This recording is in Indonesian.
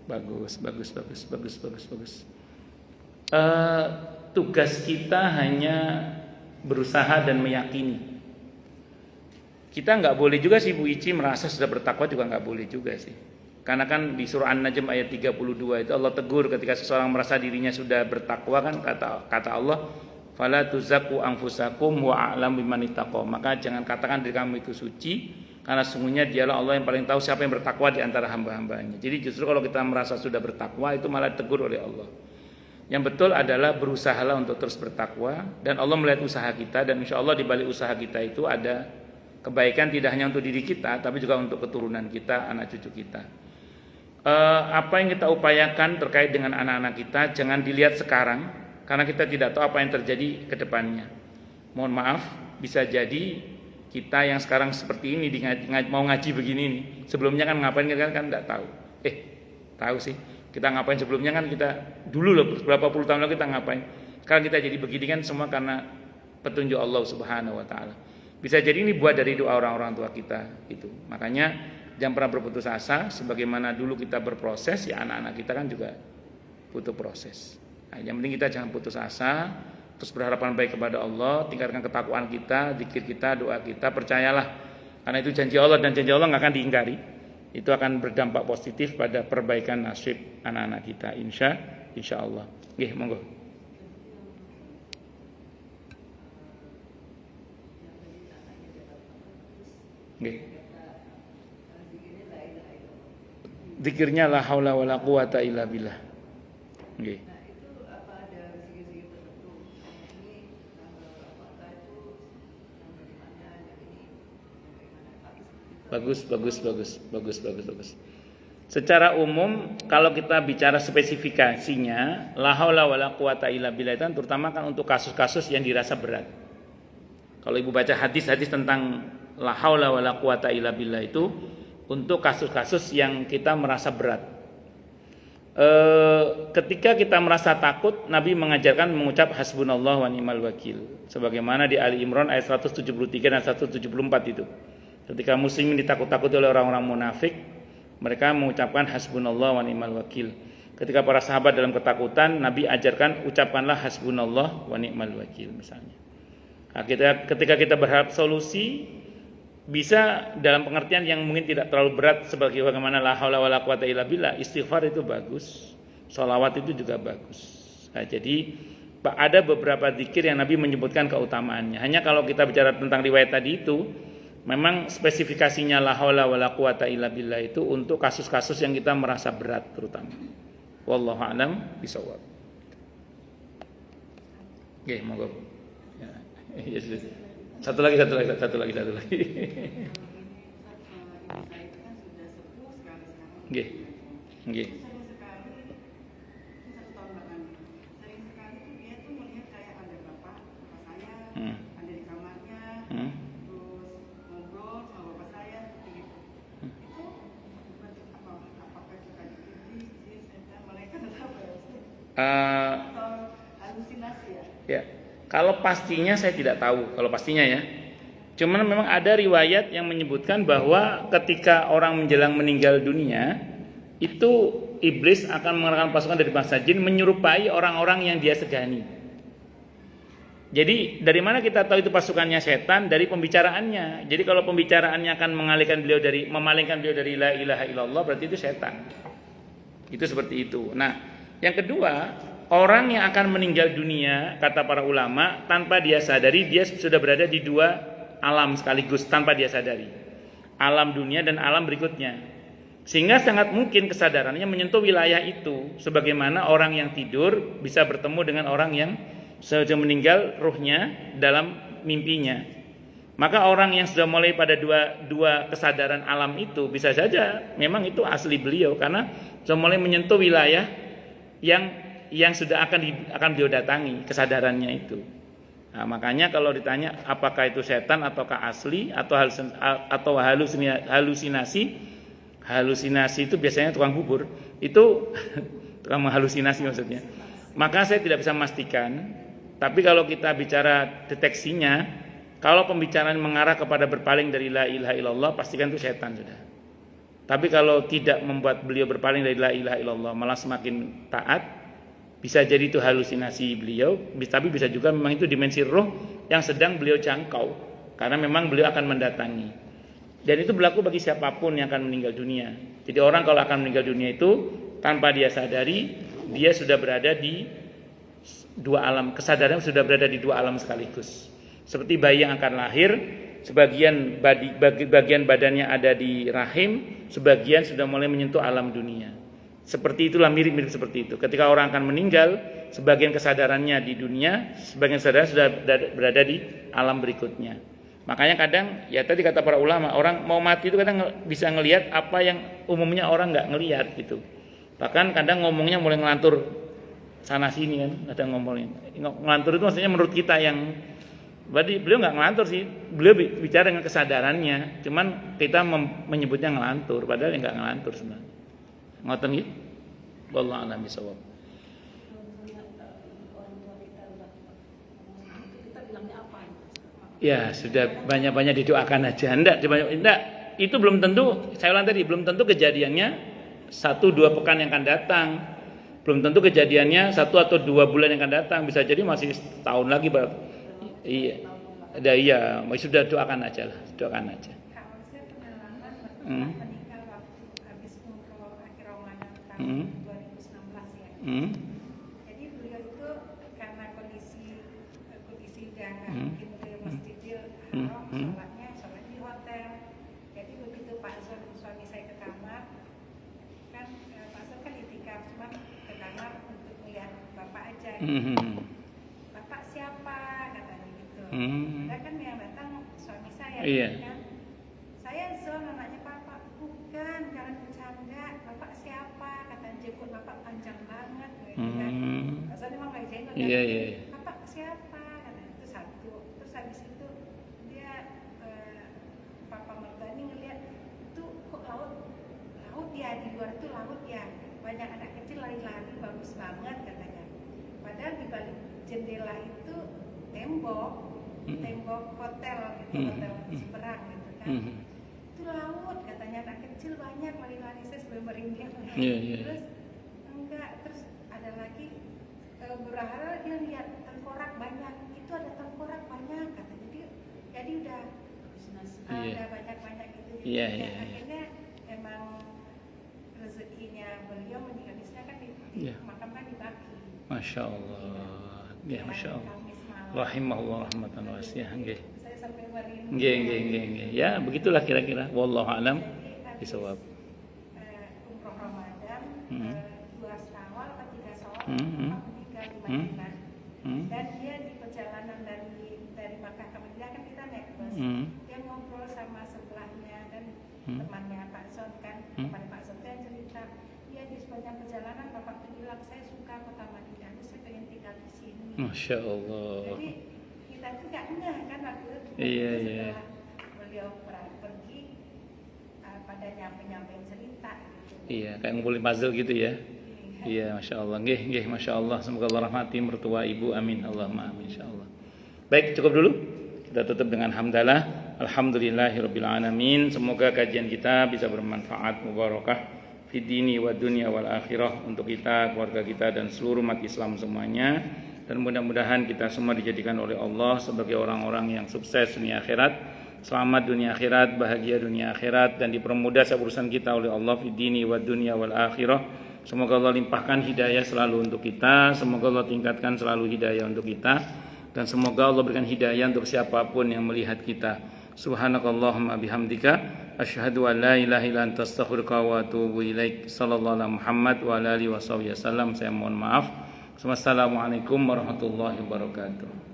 Bagus. Tugas kita hanya berusaha dan meyakini. Kita nggak boleh juga sih Bu Ici merasa sudah bertakwa, juga nggak boleh juga sih. Karena kan di surah An-Najm ayat 32 itu Allah tegur ketika seseorang merasa dirinya sudah bertakwa, kan kata Allah, fala tuzakku anfusakum wa a'lam biman ittaqa. Maka jangan katakan diri kamu itu suci, karena sesungguhnya dialah Allah yang paling tahu siapa yang bertakwa di antara hamba-hambanya. Jadi justru kalau kita merasa sudah bertakwa itu malah ditegur oleh Allah. Yang betul adalah berusahalah untuk terus bertakwa, dan Allah melihat usaha kita, dan insya Allah di balik usaha kita itu ada kebaikan tidak hanya untuk diri kita, tapi juga untuk keturunan kita, anak cucu kita. Apa yang kita upayakan terkait dengan anak-anak kita jangan dilihat sekarang, karena kita tidak tahu apa yang terjadi ke depannya. Mohon maaf, bisa jadi kita yang sekarang seperti ini mau ngaji begini nih, sebelumnya kan ngapain kita kan tidak tahu. Tahu sih kita ngapain sebelumnya, kan kita dulu loh berapa puluh tahun lalu kita ngapain. Sekarang kita jadi begini kan semua karena petunjuk Allah Subhanahu wa taala. Bisa jadi ini buat dari doa orang-orang tua kita gitu. Makanya jangan pernah berputus asa, sebagaimana dulu kita berproses, ya anak-anak kita kan juga butuh proses. Nah, yang penting kita jangan putus asa, terus berharapan baik kepada Allah, tingkatkan ketakwaan kita, zikir kita, doa kita, percayalah. Karena itu janji Allah, dan janji Allah nggak akan diingkari. Itu akan berdampak positif pada perbaikan nasib anak-anak kita, insya Allah. Nggih, monggo. Nggih. Zikirnya la haula wala quwata illa billah. Nggih. Bagus. Secara umum kalau kita bicara spesifikasinya la haula wala quwata illa billah itu terutama kan untuk kasus-kasus yang dirasa berat. Kalau Ibu baca hadis-hadis tentang la haula wala quwata illa billah itu untuk kasus-kasus yang kita merasa berat. Ketika kita merasa takut, Nabi mengajarkan mengucap hasbunallah wa ni'mal wakil. Sebagaimana di Ali Imran ayat 173 dan 174 itu. Ketika muslimin ditakut-takuti oleh orang-orang munafik, mereka mengucapkan hasbunallah wa ni'mal wakil. Ketika para sahabat dalam ketakutan, Nabi ajarkan ucapkanlah hasbunallah wa ni'mal wakil misalnya. Nah, ketika kita berharap solusi, bisa dalam pengertian yang mungkin tidak terlalu berat sebagai bagaimana la haula wala quwata illa billah, istighfar itu bagus, sholawat itu juga bagus. Nah, jadi ada beberapa zikir yang Nabi menyebutkan keutamaannya. Hanya kalau kita bicara tentang riwayat tadi itu, memang spesifikasinya la haula wala quwata illa billah itu untuk kasus-kasus yang kita merasa berat terutama. Wallahu a'lam bishawab. Oke, monggo. Ya, Satu lagi. Nggih. Ya. Kalau pastinya saya tidak tahu, kalau pastinya ya. Cuman memang ada riwayat yang menyebutkan bahwa ketika orang menjelang meninggal dunia, itu iblis akan mengerahkan pasukan dari bangsa jin menyerupai orang-orang yang dia segani. Jadi dari mana kita tahu itu pasukannya setan? Dari pembicaraannya. Jadi kalau pembicaraannya akan memalingkan beliau dari la ilaha illallah, berarti itu setan. Itu seperti itu. Nah, yang kedua, orang yang akan meninggal dunia, kata para ulama, tanpa dia sadari dia sudah berada di dua alam sekaligus tanpa dia sadari. Alam dunia dan alam berikutnya. Sehingga sangat mungkin kesadarannya menyentuh wilayah itu, sebagaimana orang yang tidur bisa bertemu dengan orang yang sudah meninggal ruhnya dalam mimpinya. Maka orang yang sudah mulai pada dua kesadaran alam itu bisa saja memang itu asli beliau, karena sudah mulai menyentuh wilayah yang sudah akan beliau datangi kesadarannya itu. Nah, makanya kalau ditanya apakah itu setan ataukah asli atau halusinasi itu biasanya tukang bubur itu tukang menghalusinasi maksudnya. Maka saya tidak bisa memastikan. Tapi kalau kita bicara deteksinya, kalau pembicaraan mengarah kepada berpaling dari la ilaha illallah, pastikan itu setan sudah. Tapi kalau tidak membuat beliau berpaling dari la ilaha illallah, malah semakin taat, bisa jadi itu halusinasi beliau, tapi bisa juga memang itu dimensi roh yang sedang beliau jangkau, karena memang beliau akan mendatangi. Dan itu berlaku bagi siapapun yang akan meninggal dunia. Jadi orang kalau akan meninggal dunia itu tanpa dia sadari, dia sudah berada di dua alam, kesadaran sudah berada di dua alam sekaligus. Seperti bayi yang akan lahir, sebagian bagian badannya ada di rahim, sebagian sudah mulai menyentuh alam dunia. Seperti itulah, mirip-mirip seperti itu. Ketika orang akan meninggal, sebagian kesadarannya di dunia, sebagian kesadaran sudah berada di alam berikutnya. Makanya kadang, ya tadi kata para ulama, orang mau mati itu kadang bisa ngelihat apa yang umumnya orang nggak ngelihat gitu. Bahkan kadang ngomongnya mulai ngelantur sana sini kan, kadang ngomongin. Ngelantur itu maksudnya menurut kita yang, berarti beliau nggak ngelantur sih, beliau bicara dengan kesadarannya. Cuman kita menyebutnya ngelantur, padahal yang nggak ngelantur sebenarnya. Ngoten gitu. Wallahu a'lam bishawab. Ya sudah banyak-banyak didoakan aja. Enggak, itu belum tentu. Saya ulang tadi, belum tentu kejadiannya 1-2 pekan yang akan datang. Belum tentu kejadiannya 1 atau 2 bulan yang akan datang. Bisa jadi masih setahun lagi. Iya, iya. Sudah doakan aja lah, doakan aja. Kalau saya pengalaman meninggal waktu habis umroh akhir Ramadan tahun 2019 ya. Jadi beliau itu karena kondisi udah mungkin beliau Masjidil Haram, sholat di hotel. Jadi begitu Pak Zon suami saya ke kamar, kan Pak Zon kan itikaf, cuma ke kamar untuk melihat bapak aja. Bapak siapa katanya gitu. Dan kan yang datang suami saya, kan. Saya Zon, anaknya Papa. Bukan, jangan bercanda. Bapak siapa? Katanya jenggot bapak panjang banget. Pak Zon memang gak jenggot. Bapak siapa? Katanya itu satu. Terus habis itu dia Papa mertua ini ngeliat itu kok laut ya, di luar itu laut ya. Banyak anak kecil lari-lari, bagus banget katanya. Padahal di balik jendela itu tembok hotel gitu, hotel Ciperang gitu kan. Itu laut katanya, anak kecil banyak lari-lari, saya sebelum merinding. Terus terus ada lagi berharap dia lihat tengkorak banyak, itu ada tengkorak banyak katanya. Jadi udah banyak gitu. Akhirnya emang rezekinya beliau meninggal di sana kan dimakamkan di Baki. Masya Allah, ya Masya Allah. Rahimahullah rahmatan wasi'ah. Nggih. Saya sampai merinding. Nggih. Ya, begitulah kira-kira. Wallahu a'lam bishawab. Umroh Ramadan 2 Syawal atau 3 Syawal meninggal di Madinah. Dan dia di perjalanan dari Makkah ke Madinah kan kita naik bus. Dia ngobrol sama sebelahnya dan temannya Pak Zon kan, teman Pak Zon yang cerita, dia di sepanjang perjalanan Bapak tuh bilang, saya suka kota Madinah, saya pengen tinggal di sini. Masya Allah. Jadi kita tuh nggak ngeh kan waktu itu. Iya. Beliau pergi pada nyampe cerita. Gitu. Iya, kayak ngumpulin puzzle gitu ya. Iya, Masya Allah. Nggih, Masya Allah. Semoga Allah rahmati mertua ibu. Amin. Allahumma amin. Insya Allah. Baik, cukup dulu. Kita tutup dengan hamdalah. Alhamdulillahirabbil alamin. Semoga kajian kita bisa bermanfaat, mubarakah fid dini wa dunya wal akhirah untuk kita, keluarga kita dan seluruh umat Islam semuanya. Dan mudah-mudahan kita semua dijadikan oleh Allah sebagai orang-orang yang sukses dunia akhirat, selamat dunia akhirat, bahagia dunia akhirat, dan dipermudah urusan kita oleh Allah fid dini wa dunya wal akhirah. Semoga Allah limpahkan hidayah selalu untuk kita, semoga Allah tingkatkan selalu hidayah untuk kita, dan semoga Allah berikan hidayah untuk siapapun yang melihat kita. Subhanakallahumma bihamdika asyhadu an la ilaha illa anta astaghfiruka wa atubu ilaik. Sallallahu alaihi Muhammad wa ala alihi wasallam. Saya mohon maaf. Wassalamualaikum warahmatullahi wabarakatuh.